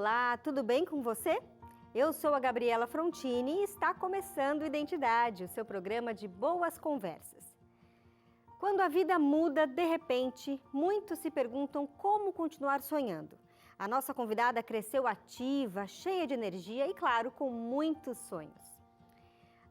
Olá, tudo bem com você? Eu sou a Gabriela Frontini e está começando Identidade, o seu programa de boas conversas. Quando a vida muda de repente, muitos se perguntam como continuar sonhando. A nossa convidada cresceu ativa, cheia de energia e, claro, com muitos sonhos.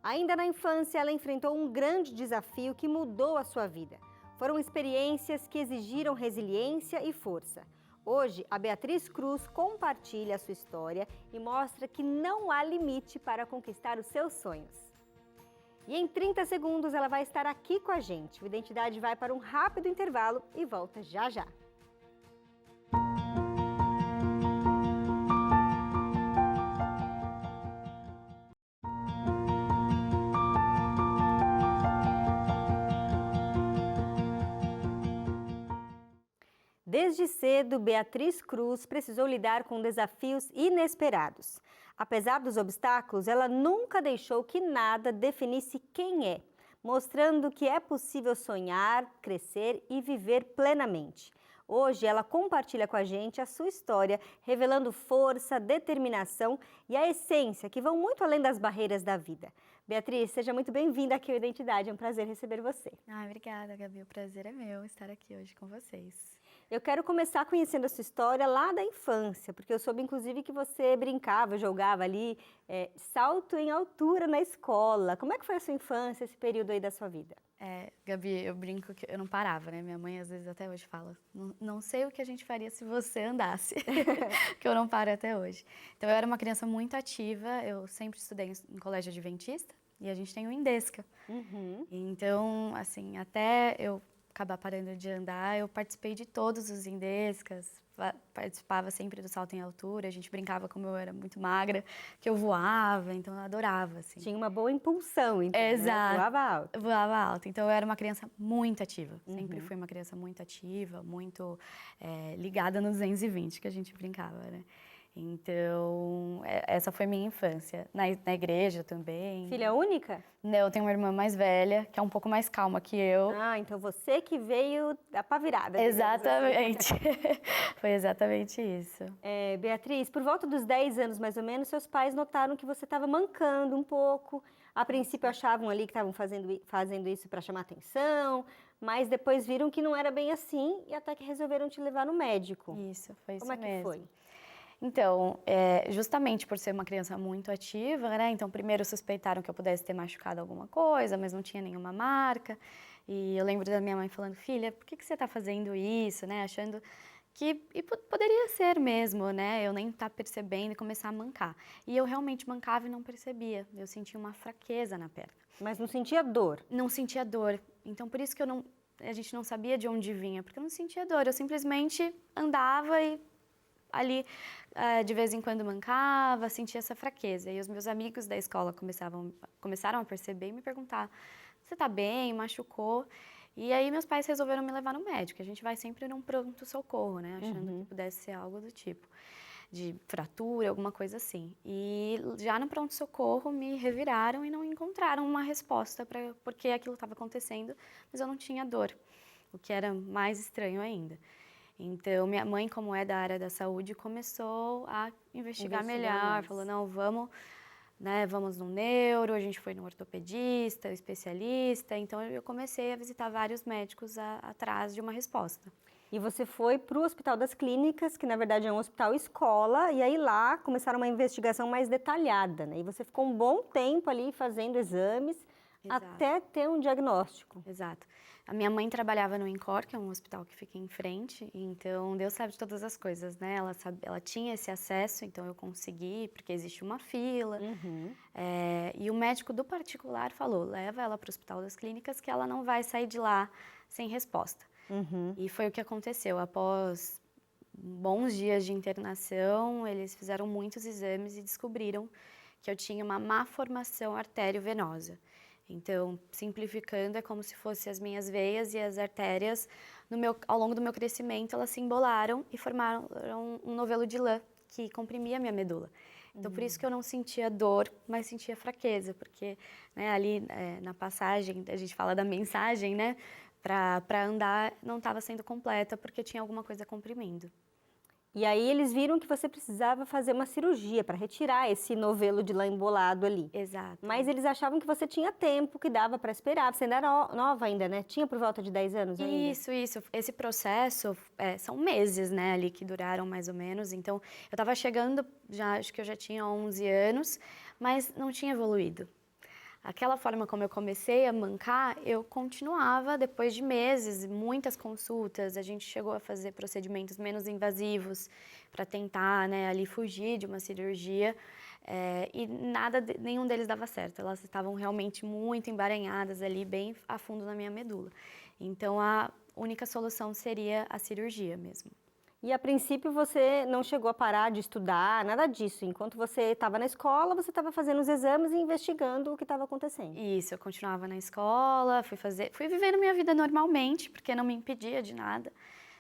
Ainda na infância, ela enfrentou um grande desafio que mudou a sua vida. Foram experiências que exigiram resiliência e força. Hoje, a Beatriz Cruz compartilha a sua história e mostra que não há limite para conquistar os seus sonhos. E em 30 segundos ela vai estar aqui com a gente. O Identidade vai para um rápido intervalo e volta já já. Desde cedo, Beatriz Cruz precisou lidar com desafios inesperados. Apesar dos obstáculos, ela nunca deixou que nada definisse quem é, mostrando que é possível sonhar, crescer e viver plenamente. Hoje, ela compartilha com a gente a sua história, revelando força, determinação e a essência que vão muito além das barreiras da vida. Beatriz, seja muito bem-vinda aqui ao Identidade, é um prazer receber você. Obrigada, Gabi, o prazer é meu estar aqui hoje com vocês. Eu quero começar conhecendo a sua história lá da infância, porque eu soube, inclusive, que você brincava, jogava ali, salto em altura na escola. Como é que foi a sua infância, esse período aí da sua vida? Gabi, eu brinco que eu não parava, né? Minha mãe, às vezes, até hoje fala, não sei o que a gente faria se você andasse, que eu não paro até hoje. Então, eu era uma criança muito ativa, eu sempre estudei em colégio adventista, e a gente tem o Indesca. Então, assim, até eu acabar parando de andar, eu participei de todos os Indescas, participava sempre do salto em altura, a gente brincava como eu era muito magra, que eu voava, então eu adorava, assim. Tinha uma boa impulsão, então, Exato. né? Voava alto. Voava alto, então eu era uma criança muito ativa, sempre fui uma criança muito ativa, muito ligada no 220, que a gente brincava, né? Então, essa foi minha infância. Na igreja também. Filha única? Não, eu tenho uma irmã mais velha, que é um pouco mais calma que eu. Ah, então você que veio da pá virada. Exatamente. Foi exatamente isso. Beatriz, por volta dos 10 anos mais ou menos, seus pais notaram que você estava mancando um pouco. A princípio achavam ali que estavam fazendo isso para chamar atenção, mas depois viram que não era bem assim e até que resolveram te levar no médico. Isso, foi isso mesmo. Como é que foi? Então, justamente por ser uma criança muito ativa, né? Então, primeiro suspeitaram que eu pudesse ter machucado alguma coisa, mas não tinha nenhuma marca. E eu lembro da minha mãe falando, filha, por que você está fazendo isso, né? Achando que poderia ser mesmo, né? Eu nem estar percebendo e começar a mancar. E eu realmente mancava e não percebia. Eu sentia uma fraqueza na perna. Mas não sentia dor? Não sentia dor. Então, por isso que a gente não sabia de onde vinha, porque eu não sentia dor. Eu simplesmente andava e ali, de vez em quando mancava, sentia essa fraqueza. E os meus amigos da escola começaram a perceber e me perguntar, você tá bem? Machucou? E aí meus pais resolveram me levar no médico. A gente vai sempre num pronto-socorro, né? Achando que pudesse ser algo do tipo, de fratura, alguma coisa assim. E já no pronto-socorro me reviraram e não encontraram uma resposta para por que aquilo estava acontecendo, mas eu não tinha dor, o que era mais estranho ainda. Então, minha mãe, como é da área da saúde, começou a investigar melhor, falou, não, vamos no neuro, a gente foi no ortopedista, especialista, então eu comecei a visitar vários médicos atrás de uma resposta. E você foi para o Hospital das Clínicas, que na verdade é um hospital escola, e aí lá começaram uma investigação mais detalhada, né? E você ficou um bom tempo ali fazendo exames, até ter um diagnóstico. Exato. A minha mãe trabalhava no INCOR, que é um hospital que fica em frente, então Deus sabe de todas as coisas, né? Ela tinha esse acesso, então eu consegui, porque existe uma fila. E o médico do particular falou, leva ela para o Hospital das Clínicas que ela não vai sair de lá sem resposta. E foi o que aconteceu. Após bons dias de internação, eles fizeram muitos exames e descobriram que eu tinha uma má formação arteriovenosa. Então, simplificando, é como se fossem as minhas veias e as artérias, ao longo do meu crescimento, elas se embolaram e formaram um novelo de lã que comprimia a minha medula. Então, por isso que eu não sentia dor, mas sentia fraqueza, porque ali na passagem, a gente fala da mensagem, né? Para andar, não estava sendo completa, porque tinha alguma coisa comprimindo. E aí eles viram que você precisava fazer uma cirurgia para retirar esse novelo de lã embolado ali. Exato. Mas eles achavam que você tinha tempo, que dava para esperar. Você ainda era nova ainda, né? Tinha por volta de 10 anos ainda? Isso. Esse processo são meses, né, ali que duraram mais ou menos. Então, eu estava chegando, acho que eu já tinha 11 anos, mas não tinha evoluído. Aquela forma como eu comecei a mancar, eu continuava depois de meses, muitas consultas. A gente chegou a fazer procedimentos menos invasivos para tentar, né, ali fugir de uma cirurgia. E nenhum deles dava certo. Elas estavam realmente muito embaranhadas ali, bem a fundo na minha medula. Então, a única solução seria a cirurgia mesmo. E a princípio você não chegou a parar de estudar, nada disso. Enquanto você estava na escola, você estava fazendo os exames e investigando o que estava acontecendo. Isso, eu continuava na escola, fui vivendo minha vida normalmente, porque não me impedia de nada.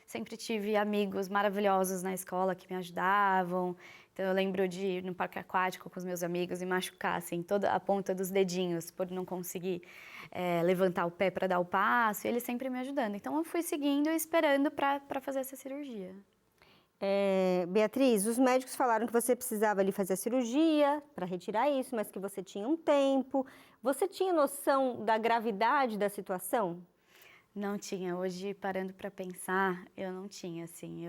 Sempre tive amigos maravilhosos na escola que me ajudavam. Então eu lembro de ir no parque aquático com os meus amigos e machucar assim, toda a ponta dos dedinhos por não conseguir levantar o pé para dar o passo, e eles sempre me ajudando. Então eu fui seguindo e esperando para fazer essa cirurgia. Beatriz, os médicos falaram que você precisava ali fazer a cirurgia para retirar isso, mas que você tinha um tempo. Você tinha noção da gravidade da situação? Não tinha. Hoje, parando para pensar, eu não tinha, assim.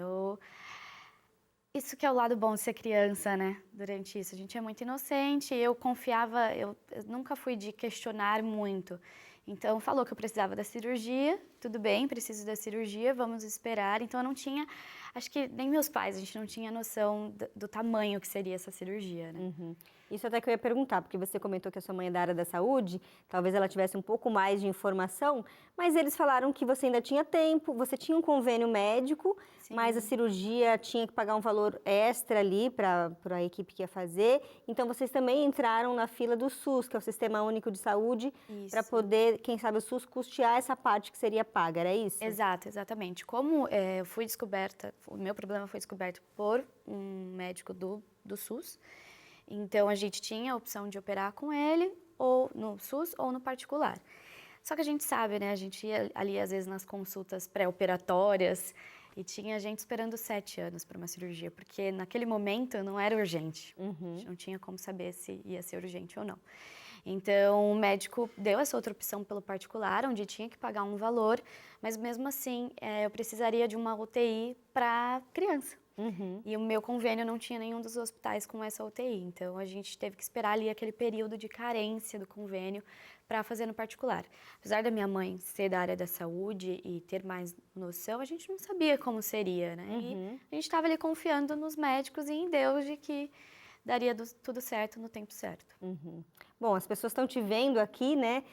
Isso que é o lado bom de ser criança, né? Durante isso, a gente é muito inocente, eu confiava, eu nunca fui de questionar muito. Então, falou que eu precisava da cirurgia, tudo bem, preciso da cirurgia, vamos esperar. Então, eu não tinha, acho que nem meus pais, a gente não tinha noção do tamanho que seria essa cirurgia, né? Uhum. Isso até que eu ia perguntar, porque você comentou que a sua mãe é da área da saúde, talvez ela tivesse um pouco mais de informação, mas eles falaram que você ainda tinha tempo, você tinha um convênio médico, Sim. mas a cirurgia tinha que pagar um valor extra ali para a equipe que ia fazer, então vocês também entraram na fila do SUS, que é o Sistema Único de Saúde, para poder, quem sabe, o SUS custear essa parte que seria paga, era isso? Exato, exatamente. Como eu fui descoberta, o meu problema foi descoberto por um médico do SUS, então a gente tinha a opção de operar com ele, ou no SUS ou no particular. Só que a gente sabe, né, a gente ia ali às vezes nas consultas pré-operatórias e tinha gente esperando 7 anos para uma cirurgia, porque naquele momento não era urgente, a gente não tinha como saber se ia ser urgente ou não. Então, o médico deu essa outra opção pelo particular, onde tinha que pagar um valor, mas mesmo assim, eu precisaria de uma UTI para criança. E o meu convênio não tinha nenhum dos hospitais com essa UTI, então a gente teve que esperar ali aquele período de carência do convênio para fazer no particular. Apesar da minha mãe ser da área da saúde e ter mais noção, a gente não sabia como seria, né? E a gente estava ali confiando nos médicos e em Deus de que daria tudo certo no tempo certo. Bom, as pessoas estão te vendo aqui, né,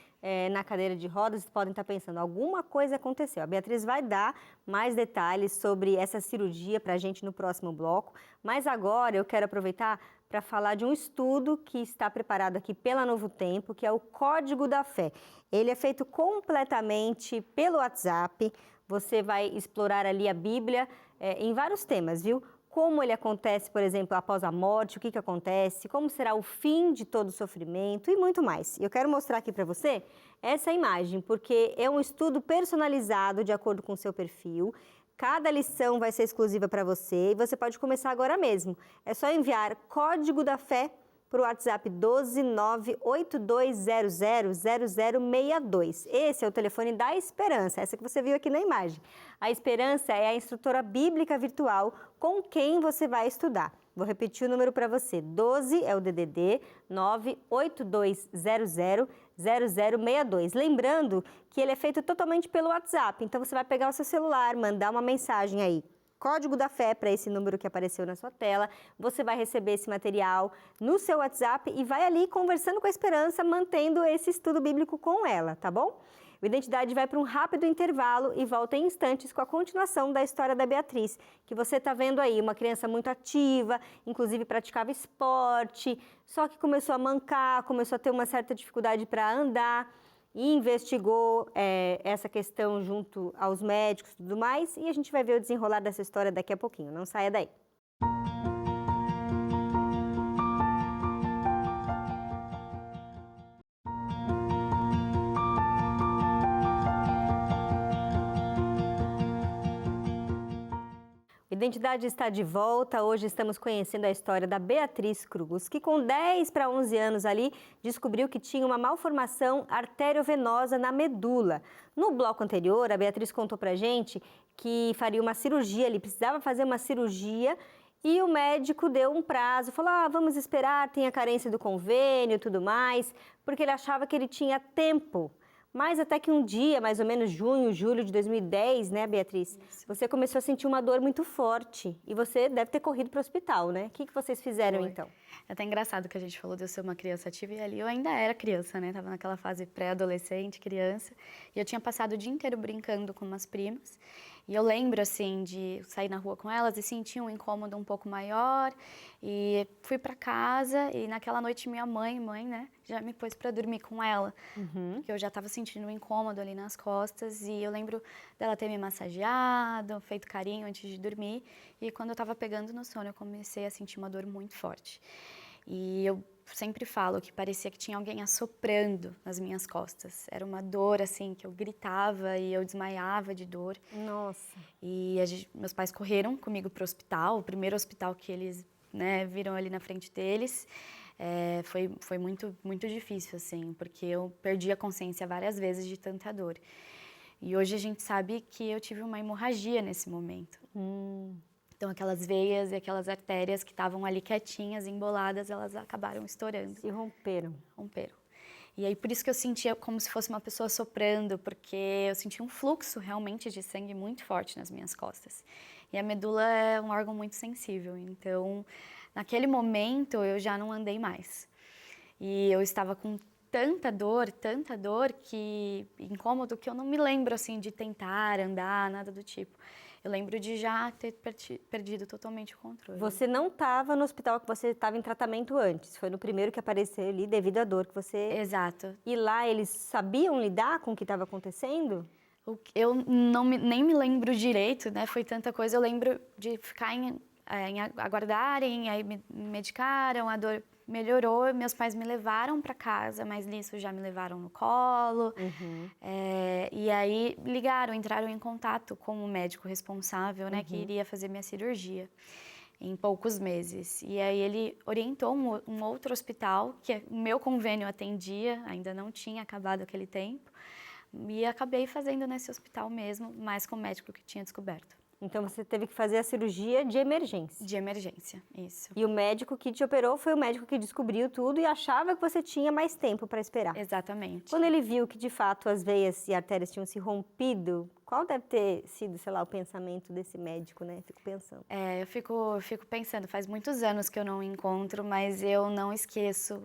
na cadeira de rodas, e podem estar pensando, alguma coisa aconteceu. A Beatriz vai dar mais detalhes sobre essa cirurgia para a gente no próximo bloco, mas agora eu quero aproveitar para falar de um estudo que está preparado aqui pela Novo Tempo, que é o Código da Fé. Ele é feito completamente pelo WhatsApp, você vai explorar ali a Bíblia em vários temas, viu? Como ele acontece, por exemplo, após a morte, o que acontece, como será o fim de todo o sofrimento e muito mais. Eu quero mostrar aqui para você essa imagem, porque é um estudo personalizado de acordo com o seu perfil. Cada lição vai ser exclusiva para você e você pode começar agora mesmo. É só enviar Código da Fé para o WhatsApp 12982000062. Esse é o telefone da Esperança, essa que você viu aqui na imagem. A Esperança é a instrutora bíblica virtual com quem você vai estudar. Vou repetir o número para você. 12 é o DDD 982000062. Lembrando que ele é feito totalmente pelo WhatsApp, então você vai pegar o seu celular, mandar uma mensagem aí. Código da Fé para esse número que apareceu na sua tela, você vai receber esse material no seu WhatsApp e vai ali conversando com a Esperança, mantendo esse estudo bíblico com ela, tá bom? O Identidade vai para um rápido intervalo e volta em instantes com a continuação da história da Beatriz, que você está vendo aí, uma criança muito ativa, inclusive praticava esporte, só que começou a mancar, começou a ter uma certa dificuldade para andar, e investigou essa questão junto aos médicos e tudo mais, e a gente vai ver o desenrolar dessa história daqui a pouquinho. Não saia daí. O Identidade está de volta. Hoje estamos conhecendo a história da Beatriz Cruz, que com 10 para 11 anos ali, descobriu que tinha uma malformação arteriovenosa na medula. No bloco anterior, a Beatriz contou pra gente que faria uma cirurgia, ele precisava fazer uma cirurgia e o médico deu um prazo, falou, vamos esperar, tem a carência do convênio e tudo mais, porque ele achava que ele tinha tempo. Mas até que um dia, mais ou menos junho, julho de 2010, né, Beatriz? Isso. Você começou a sentir uma dor muito forte e você deve ter corrido para o hospital, né? O que vocês fizeram então? É até engraçado que a gente falou de eu ser uma criança ativa e ali eu ainda era criança, né? Tava naquela fase pré-adolescente, criança. E eu tinha passado o dia inteiro brincando com umas primas. E eu lembro, assim, de sair na rua com elas e sentir um incômodo um pouco maior. E fui para casa e naquela noite minha mãe, né, já me pôs para dormir com ela. Porque eu já estava sentindo um incômodo ali nas costas. E eu lembro dela ter me massageado, feito carinho antes de dormir. E quando eu estava pegando no sono, eu comecei a sentir uma dor muito forte. E eu sempre falo que parecia que tinha alguém assoprando nas minhas costas. Era uma dor, assim, que eu gritava e eu desmaiava de dor. Nossa. E meus pais correram comigo para o hospital, o primeiro hospital que eles, né, viram ali na frente deles. Foi muito, muito difícil, assim, porque eu perdi a consciência várias vezes de tanta dor. E hoje a gente sabe que eu tive uma hemorragia nesse momento. Então, aquelas veias e aquelas artérias que estavam ali quietinhas, emboladas, elas acabaram estourando. Se romperam. Romperam. E aí, por isso que eu sentia como se fosse uma pessoa soprando, porque eu sentia um fluxo realmente de sangue muito forte nas minhas costas. E a medula é um órgão muito sensível, então, naquele momento, eu já não andei mais. E eu estava com tanta dor, que incômodo, que eu não me lembro, assim, de tentar andar, nada do tipo. Eu lembro de já ter perdido totalmente o controle. Você não estava no hospital que você estava em tratamento antes, foi no primeiro que apareceu ali devido à dor que você... Exato. E lá eles sabiam lidar com o que estava acontecendo? Eu nem me lembro direito, né? Foi tanta coisa, eu lembro de ficar em aguardarem, aí me medicaram, a dor melhorou, meus pais me levaram para casa, mas nisso já me levaram no colo. E aí entraram em contato com o médico responsável, né, que iria fazer minha cirurgia em poucos meses. E aí ele orientou um outro hospital, que o meu convênio atendia, ainda não tinha acabado aquele tempo, e acabei fazendo nesse hospital mesmo, mas com o médico que tinha descoberto. Então, você teve que fazer a cirurgia de emergência. De emergência, isso. E o médico que te operou foi o médico que descobriu tudo e achava que você tinha mais tempo para esperar. Exatamente. Quando ele viu que, de fato, as veias e artérias tinham se rompido, qual deve ter sido, sei lá, o pensamento desse médico, né? Fico pensando. Eu fico pensando, faz muitos anos que eu não o encontro, mas eu não esqueço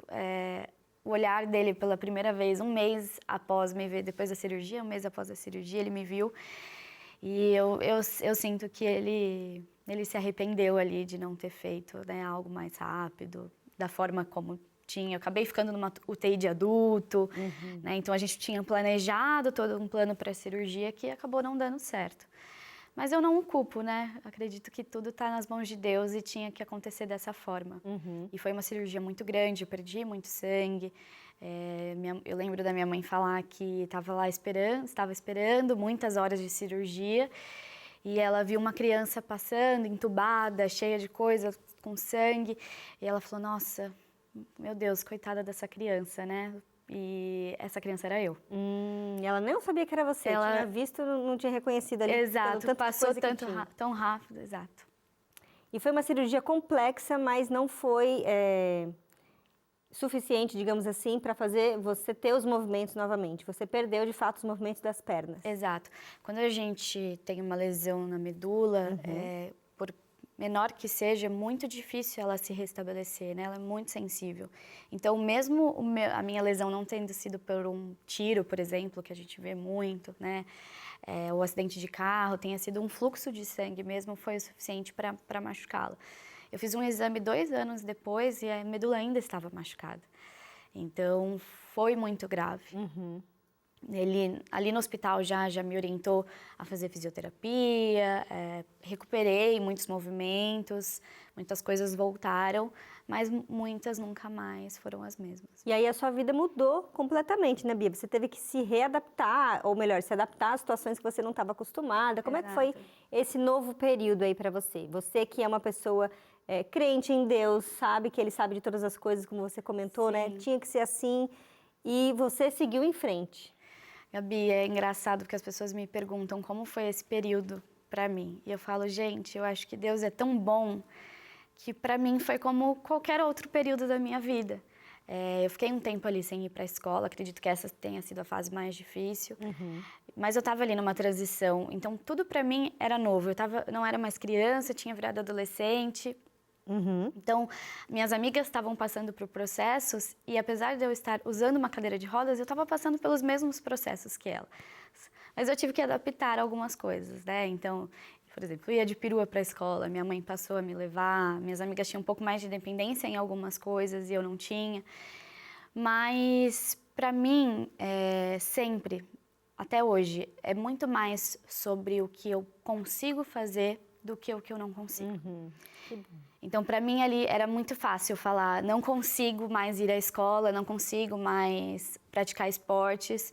o olhar dele pela primeira vez, um mês após me ver, depois da cirurgia, um mês após a cirurgia, ele me viu. E eu sinto que ele se arrependeu ali de não ter feito, né, algo mais rápido, da forma como tinha. Eu acabei ficando numa UTI de adulto, né, então a gente tinha planejado todo um plano para a cirurgia que acabou não dando certo. Mas eu não o culpo, né? Acredito que tudo está nas mãos de Deus e tinha que acontecer dessa forma. E foi uma cirurgia muito grande, eu perdi muito sangue. Eu lembro da minha mãe falar que estava esperando muitas horas de cirurgia e ela viu uma criança passando, entubada, cheia de coisa, com sangue, e ela falou, nossa, meu Deus, coitada dessa criança, né? E essa criança era eu. Ela não sabia que era você, tinha visto, não tinha reconhecido ali. Exato, passou tão rápido, exato. E foi uma cirurgia complexa, mas não foi suficiente, digamos assim, para fazer você ter os movimentos novamente. Você perdeu, de fato, os movimentos das pernas. Exato. Quando a gente tem uma lesão na medula, por menor que seja, é muito difícil ela se restabelecer, né? Ela é muito sensível. Então, mesmo a minha lesão não tendo sido por um tiro, por exemplo, que a gente vê muito, né? O acidente de carro, tenha sido um fluxo de sangue mesmo, foi o suficiente para machucá-la. Eu fiz um exame 2 anos depois e a medula ainda estava machucada. Então, foi muito grave. Ele, ali no hospital, já me orientou a fazer fisioterapia, recuperei muitos movimentos, muitas coisas voltaram, mas muitas nunca mais foram as mesmas. E aí a sua vida mudou completamente, né, Bia? Você teve que se readaptar, ou melhor, se adaptar às situações que você não estava acostumada. Como é que foi esse novo período aí para você? Você que é uma pessoa crente em Deus, sabe que Ele sabe de todas as coisas, como você comentou, né? Tinha que ser assim, e você seguiu em frente. Gabi, é engraçado porque as pessoas me perguntam como foi esse período para mim. E eu falo, gente, eu acho que Deus é tão bom que para mim foi como qualquer outro período da minha vida. Eu fiquei um tempo ali sem ir para a escola, acredito que essa tenha sido a fase mais difícil. Mas eu estava ali numa transição, então tudo para mim era novo. Não era mais criança, tinha virado adolescente. Então, minhas amigas estavam passando por processos e apesar de eu estar usando uma cadeira de rodas, eu estava passando pelos mesmos processos que elas. Mas eu tive que adaptar algumas coisas, né? Então, por exemplo, eu ia de perua para a escola, minha mãe passou a me levar, minhas amigas tinham um pouco mais de dependência em algumas coisas e eu não tinha. Mas, para mim, sempre, até hoje, é muito mais sobre o que eu consigo fazer do que o que eu não consigo. Então, para mim, ali era muito fácil falar, não consigo mais ir à escola, não consigo mais praticar esportes,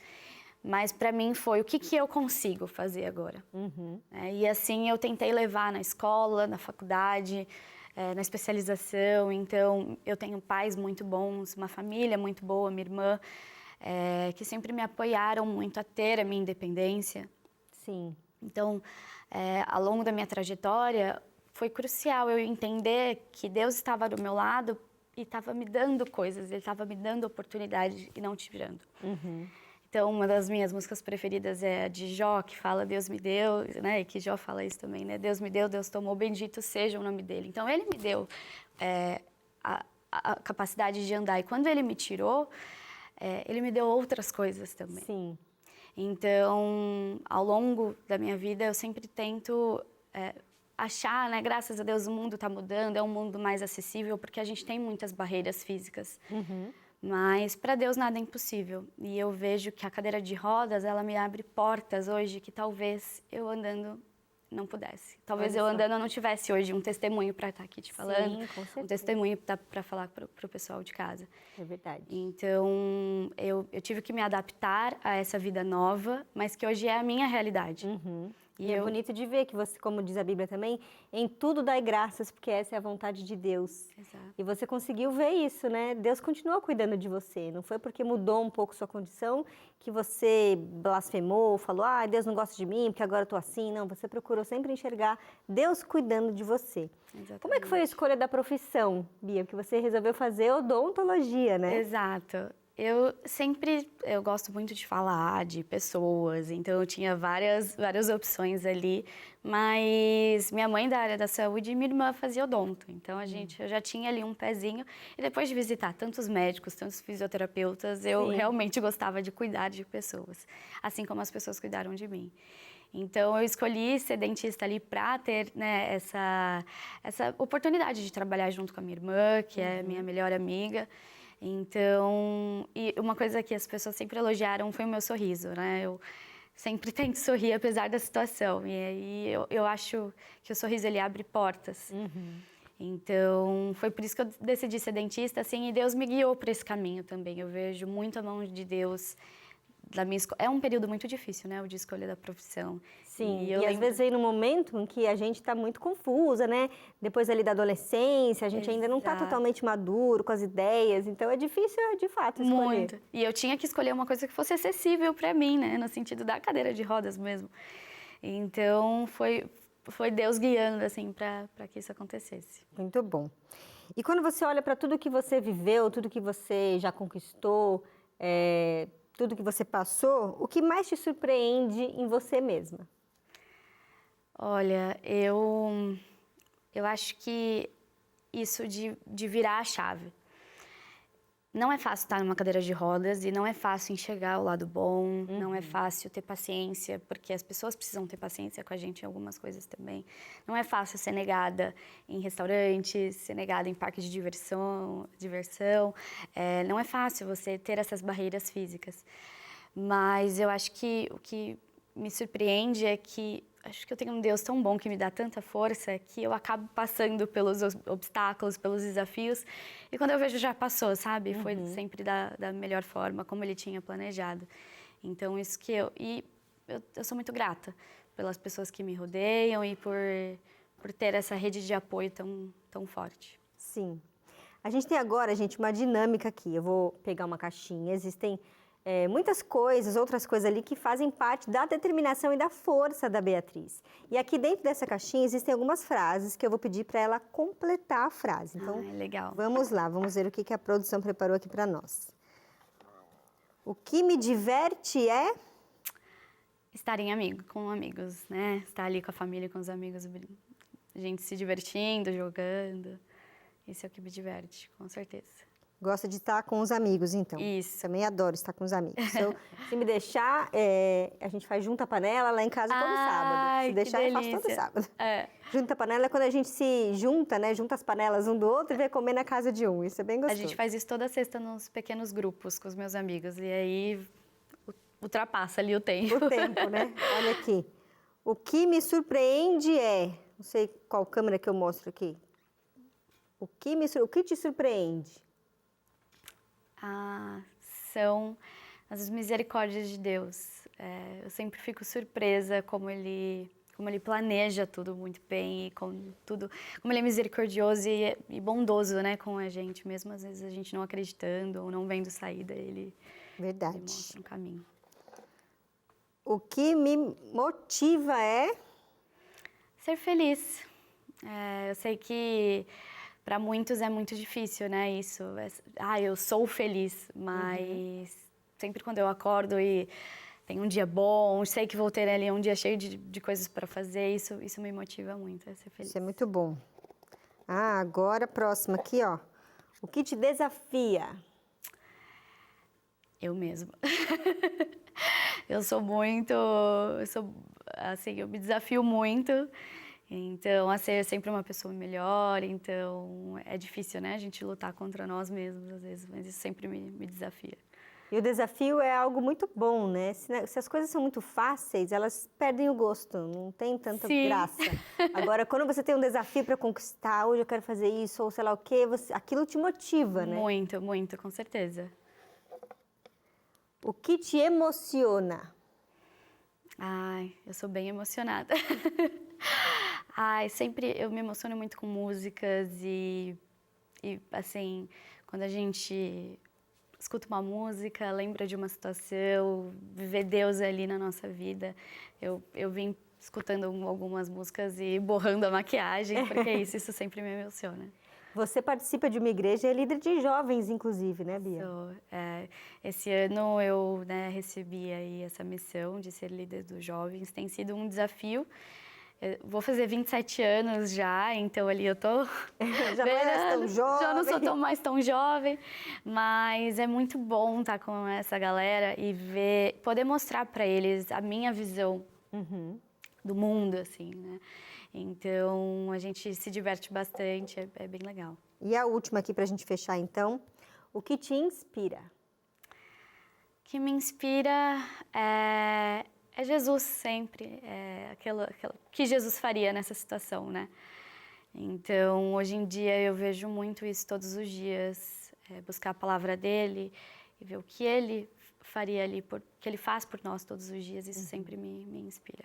mas para mim foi o que eu consigo fazer agora. E assim eu tentei levar na escola, na faculdade, na especialização. Então, eu tenho pais muito bons, uma família muito boa, minha irmã, que sempre me apoiaram muito a ter a minha independência. Sim. Então, ao longo da minha trajetória, foi crucial eu entender que Deus estava do meu lado e estava me dando coisas, Ele estava me dando oportunidade e não tirando. Então, uma das minhas músicas preferidas é a de Jó, que fala Deus me deu, né? E que Jó fala isso também, né? Deus me deu, Deus tomou, bendito seja o nome dele. Então, Ele me deu a capacidade de andar. E quando Ele me tirou, Ele me deu outras coisas também. Sim. Então, ao longo da minha vida, eu sempre tento achar, né? Graças a Deus o mundo está mudando, é um mundo mais acessível, porque a gente tem muitas barreiras físicas. Mas para Deus nada é impossível. E eu vejo que a cadeira de rodas, ela me abre portas hoje que talvez eu andando não pudesse. Talvez eu andando eu não tivesse hoje um testemunho para estar aqui te falando. Sim, com certeza. Um testemunho para falar para o pessoal de casa. É verdade. Então, eu tive que me adaptar a essa vida nova, mas que hoje é a minha realidade. E é bonito de ver que você, como diz a Bíblia também, em tudo dai graças, porque essa é a vontade de Deus. Exato. E você conseguiu ver isso, né? Deus continuou cuidando de você. Não foi porque mudou um pouco sua condição que você blasfemou, falou, Deus não gosta de mim, porque agora eu tô assim. Não, você procurou sempre enxergar Deus cuidando de você. Exatamente. Como é que foi a escolha da profissão, Bia? Que você resolveu fazer odontologia, né? Exato. Eu gosto muito de falar de pessoas, então eu tinha várias opções ali, mas minha mãe da área da saúde e minha irmã fazia odonto, então eu já tinha ali um pezinho, e depois de visitar tantos médicos, tantos fisioterapeutas, eu realmente gostava de cuidar de pessoas, assim como as pessoas cuidaram de mim. Então, eu escolhi ser dentista ali para ter, né, essa oportunidade de trabalhar junto com a minha irmã, que é minha melhor amiga. Então, e uma coisa que as pessoas sempre elogiaram foi o meu sorriso, né? Eu sempre tento sorrir apesar da situação. E aí eu acho que o sorriso ele abre portas. Então, foi por isso que eu decidi ser dentista, assim, e Deus me guiou para esse caminho também. Eu vejo muito a mão de Deus da minha escolha. É um período muito difícil, né, o de escolha da profissão. Sim, e às vezes vem num momento em que a gente está muito confusa, né? Depois ali da adolescência, a gente ainda não está totalmente maduro com as ideias, então é difícil, de fato, escolher. Muito. E eu tinha que escolher uma coisa que fosse acessível para mim, né, no sentido da cadeira de rodas mesmo. Então, foi Deus guiando, assim, para que isso acontecesse. Muito bom. E quando você olha para tudo que você viveu, tudo que você já conquistou, tudo que você passou, o que mais te surpreende em você mesma? Olha, eu acho que isso de virar a chave. Não é fácil estar numa cadeira de rodas e não é fácil enxergar o lado bom, não é fácil ter paciência, porque as pessoas precisam ter paciência com a gente em algumas coisas também. Não é fácil ser negada em restaurantes, ser negada em parques de diversão. Não é fácil você ter essas barreiras físicas. Mas eu acho que o que me surpreende é que acho que eu tenho um Deus tão bom que me dá tanta força que eu acabo passando pelos obstáculos, pelos desafios. E quando eu vejo, já passou, sabe? Foi sempre da melhor forma, como Ele tinha planejado. Então, isso que eu sou muito grata pelas pessoas que me rodeiam e por ter essa rede de apoio tão forte. Sim. A gente tem agora, gente, uma dinâmica aqui. Eu vou pegar uma caixinha. Existem muitas coisas, outras coisas ali que fazem parte da determinação e da força da Beatriz. E aqui dentro dessa caixinha existem algumas frases que eu vou pedir para ela completar a frase. Então, legal. Vamos lá, vamos ver o que a produção preparou aqui para nós. O que me diverte é... Estar com amigos, né? Estar ali com a família, com os amigos, a gente se divertindo, jogando. Isso é o que me diverte, com certeza. Gosta de estar com os amigos, então. Isso. Também adoro estar com os amigos. Se me deixar, a gente faz junta panela lá em casa todo sábado. Se deixar, eu faço todo sábado. Junta panela é quando a gente se junta, né? Junta as panelas um do outro e vai comer na casa de um. Isso é bem gostoso. A gente faz isso toda sexta nos pequenos grupos com os meus amigos. E aí ultrapassa ali o tempo. O tempo, né? Olha aqui. O que me surpreende é... Não sei qual câmera que eu mostro aqui. O que te surpreende? São as misericórdias de Deus. Eu sempre fico surpresa como ele planeja tudo muito bem e como ele é misericordioso e bondoso, né, com a gente, mesmo às vezes a gente não acreditando ou não vendo saída, ele mostra um caminho. O que me motiva é... Ser feliz. Eu sei que para muitos é muito difícil, né, isso. Eu sou feliz, mas sempre quando eu acordo e tenho um dia bom, sei que vou ter ali um dia cheio de coisas para fazer, isso me motiva muito, a ser feliz. Isso é muito bom. Agora, próxima aqui, ó. O que te desafia? Eu mesma. Eu me desafio muito. Então, a ser sempre uma pessoa melhor, então é difícil, né, a gente lutar contra nós mesmos às vezes, mas isso sempre me desafia. E o desafio é algo muito bom, né? Se as coisas são muito fáceis, elas perdem o gosto, não tem tanta graça. Agora, quando você tem um desafio para conquistar, hoje eu quero fazer isso, ou sei lá o quê, aquilo te motiva, né? Muito, muito, com certeza. O que te emociona? Eu sou bem emocionada. Sempre eu me emociono muito com músicas e assim, quando a gente escuta uma música, lembra de uma situação, viver Deus ali na nossa vida. Eu vim escutando algumas músicas e borrando a maquiagem, porque isso sempre me emociona. Você participa de uma igreja e é líder de jovens, inclusive, né, Bia? Esse ano eu recebi aí essa missão de ser líder dos jovens. Tem sido um desafio. Eu vou fazer 27 anos já, então ali eu tô... Já não é tão jovem. Já não sou mais tão jovem, mas é muito bom estar com essa galera e poder mostrar para eles a minha visão do mundo, assim, né? Então, a gente se diverte bastante, é bem legal. E a última aqui para a gente fechar, então. O que te inspira? O que me inspira é Jesus sempre, aquilo que Jesus faria nessa situação, né? Então, hoje em dia, eu vejo muito isso todos os dias, buscar a palavra dele e ver o que ele faria ali, que ele faz por nós todos os dias, isso sempre me inspira.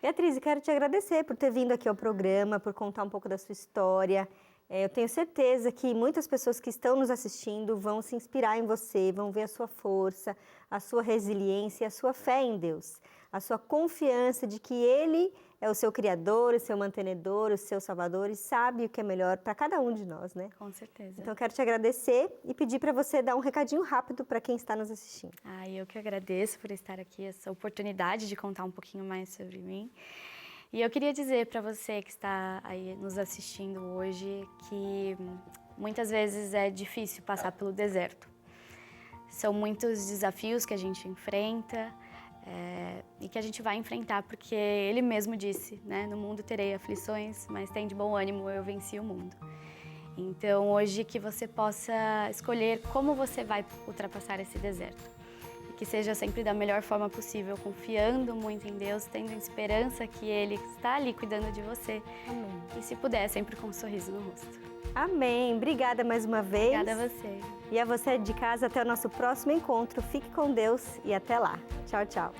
Beatriz, eu quero te agradecer por ter vindo aqui ao programa, por contar um pouco da sua história. Eu tenho certeza que muitas pessoas que estão nos assistindo vão se inspirar em você, vão ver a sua força, a sua resiliência e a sua fé em Deus. A sua confiança de que Ele é o seu Criador, o seu mantenedor, o seu Salvador e sabe o que é melhor para cada um de nós, né? Com certeza. Então, eu quero te agradecer e pedir para você dar um recadinho rápido para quem está nos assistindo. Eu que agradeço por estar aqui, essa oportunidade de contar um pouquinho mais sobre mim. E eu queria dizer para você que está aí nos assistindo hoje que muitas vezes é difícil passar pelo deserto. São muitos desafios que a gente enfrenta e que a gente vai enfrentar, porque Ele mesmo disse, né? No mundo terei aflições, mas tem de bom ânimo, eu venci o mundo. Então, hoje que você possa escolher como você vai ultrapassar esse deserto. E que seja sempre da melhor forma possível, confiando muito em Deus, tendo esperança que Ele está ali cuidando de você. Amém. E se puder, sempre com um sorriso no rosto. Amém. Obrigada mais uma vez. Obrigada a você. E a você de casa, até o nosso próximo encontro. Fique com Deus e até lá. Tchau, tchau.